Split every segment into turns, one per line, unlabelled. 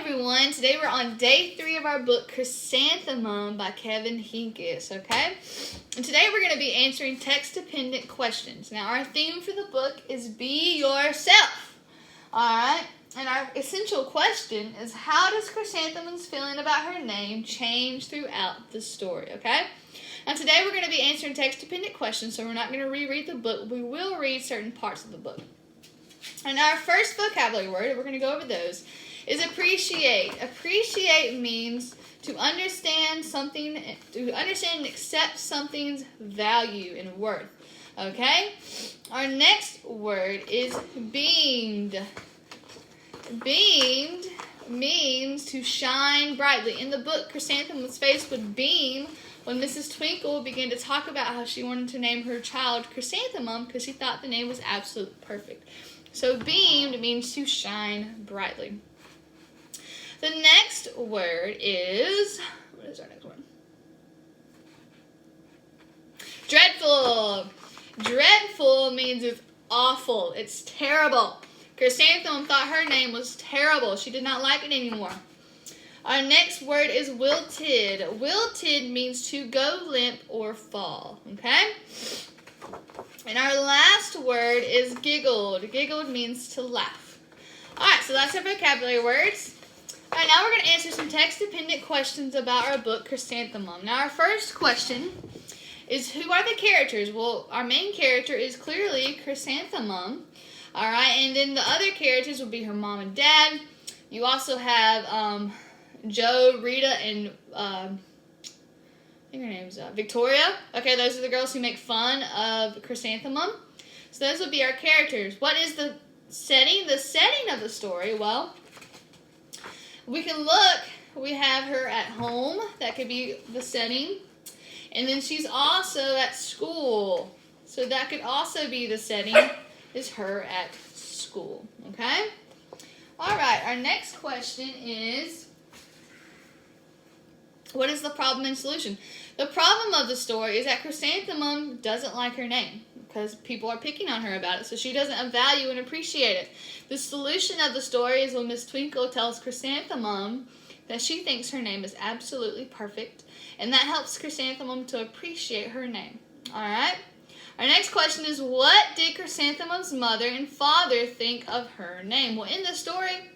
everyone. Today we're on day 3 of our book, Chrysanthemum by Kevin Hinckus, okay? And today we're going to be answering text-dependent questions. Now, our theme for the book is Be Yourself, alright? And our essential question is, how does Chrysanthemum's feeling about her name change throughout the story, okay? Now, today we're going to be answering text-dependent questions, so we're not going to reread the book. We will read certain parts of the book. And our first vocabulary word, we're going to go over those, is appreciate. Appreciate means to understand something, to understand and accept something's value and worth. Okay? Our next word is beamed. Beamed means to shine brightly. In the book, Chrysanthemum's face would beam when Mrs. Twinkle began to talk about how she wanted to name her child Chrysanthemum because she thought the name was absolutely perfect. So beamed means to shine brightly. The next word is, what is our next word? Dreadful. Dreadful means it's awful. It's terrible. Chrysanthemum thought her name was terrible. She did not like it anymore. Our next word is wilted. Wilted means to go limp or fall. Okay? And our last word is giggled. Giggled means to laugh. Alright, so that's our vocabulary words. Alright, now we're going to answer some text-dependent questions about our book, Chrysanthemum. Now, our first question is, who are the characters? Well, our main character is clearly Chrysanthemum. Alright, and then the other characters will be her mom and dad. You also have Joe, Rita, and I think her name's Victoria. Okay, those are the girls who make fun of Chrysanthemum. So those will be our characters. What is the setting? The setting of the story, well, we can look. We have her at home. That could be the setting. And then she's also at school. So that could also be the setting, is her at school. Okay? All right, our next question is, what is the problem and solution? The problem of the story is that Chrysanthemum doesn't like her name because people are picking on her about it, so she doesn't value and appreciate it. The solution of the story is when Miss Twinkle tells Chrysanthemum that she thinks her name is absolutely perfect, and that helps Chrysanthemum to appreciate her name. Alright? Our next question is, what did Chrysanthemum's mother and father think of her name? Well, in the story,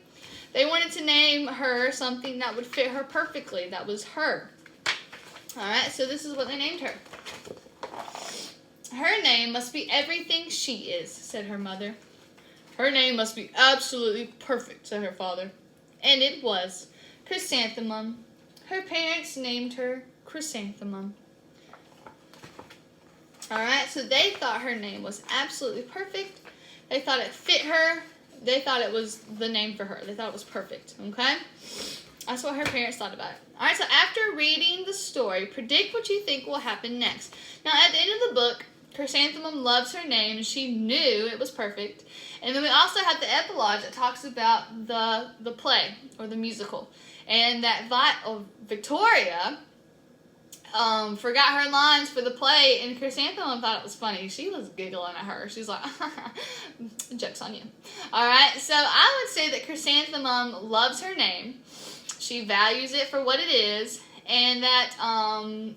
they wanted to name her something that would fit her perfectly. That was her. Alright, so this is what they named her. Her name must be everything she is, said her mother. Her name must be absolutely perfect, said her father. And it was. Chrysanthemum. Her parents named her Chrysanthemum. Alright, so they thought her name was absolutely perfect. They thought it fit her. They thought it was the name for her. They thought it was perfect, okay? That's what her parents thought about it. Alright, so after reading the story, predict what you think will happen next. Now, at the end of the book, Chrysanthemum loves her name, and she knew it was perfect. And then we also have the epilogue that talks about the play, or the musical. And that Victoria forgot her lines for the play, and Chrysanthemum thought it was funny. She was giggling at her. She's like, joke's on you. Alright, so I would say that Chrysanthemum loves her name. She values it for what it is, and that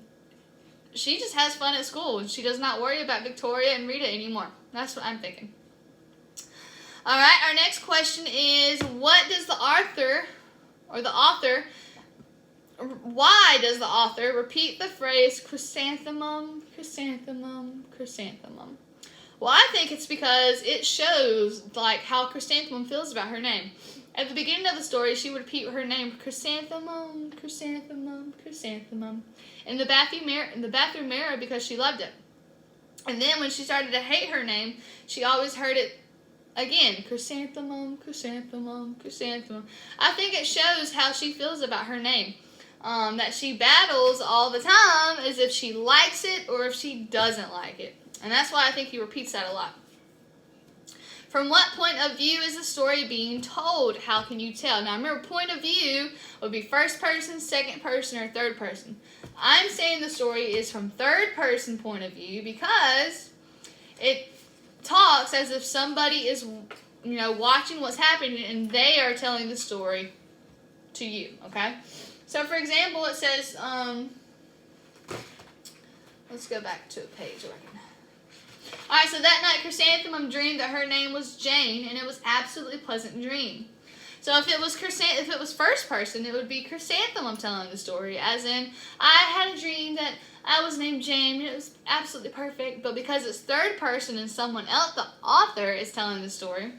she just has fun at school, and she does not worry about Victoria and Rita anymore. That's what I'm thinking. Alright, our next question is, what does the author, why does the author repeat the phrase chrysanthemum, chrysanthemum, chrysanthemum? Well, I think it's because it shows like how Chrysanthemum feels about her name. At the beginning of the story, she would repeat her name, Chrysanthemum, chrysanthemum, chrysanthemum, in the bathroom mirror because she loved it. And then when she started to hate her name, she always heard it again, chrysanthemum, chrysanthemum, chrysanthemum. I think it shows how she feels about her name. That she battles all the time as if she likes it or if she doesn't like it. And that's why I think he repeats that a lot. From what point of view is the story being told? How can you tell? Now remember, point of view would be first person, second person, or third person. I'm saying the story is from third person point of view because it talks as if somebody is, watching what's happening and they are telling the story to you, okay? So, for example, it says, let's go back to a page. Alright, so that night Chrysanthemum dreamed that her name was Jane, and it was absolutely pleasant dream. So if it was first person, it would be Chrysanthemum telling the story, as in, I had a dream that I was named Jane, and it was absolutely perfect. But because it's third person and someone else, the author, is telling the story,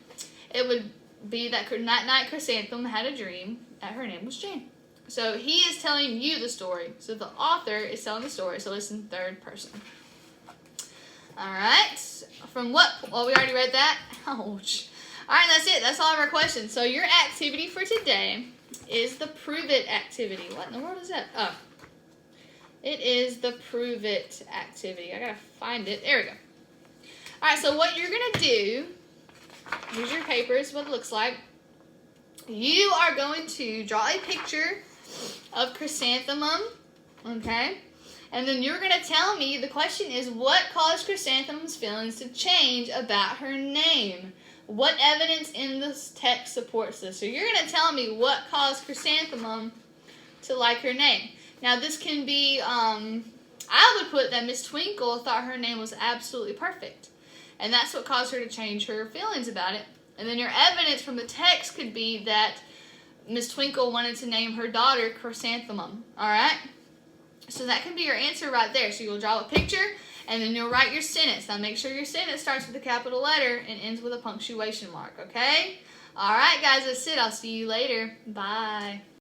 it would be that night Chrysanthemum had a dream that her name was Jane. So he is telling you the story. So the author is telling the story, so it's in third person. Alright, from what? Well, we already read that. Ouch. Alright, that's it. That's all of our questions. So your activity for today is the Prove It activity. What in the world is that? Oh. It is the Prove It activity. I gotta find it. There we go. Alright, so what you're gonna do, here's your paper, is what it looks like. You are going to draw a picture of Chrysanthemum, okay? And then you're going to tell me, the question is, what caused Chrysanthemum's feelings to change about her name? What evidence in this text supports this? So you're going to tell me what caused Chrysanthemum to like her name. Now this can be, I would put that Miss Twinkle thought her name was absolutely perfect. And that's what caused her to change her feelings about it. And then your evidence from the text could be that Miss Twinkle wanted to name her daughter Chrysanthemum. Alright? So that can be your answer right there. So you'll draw a picture, and then you'll write your sentence. Now make sure your sentence starts with a capital letter and ends with a punctuation mark, okay? Alright guys, that's it. I'll see you later. Bye.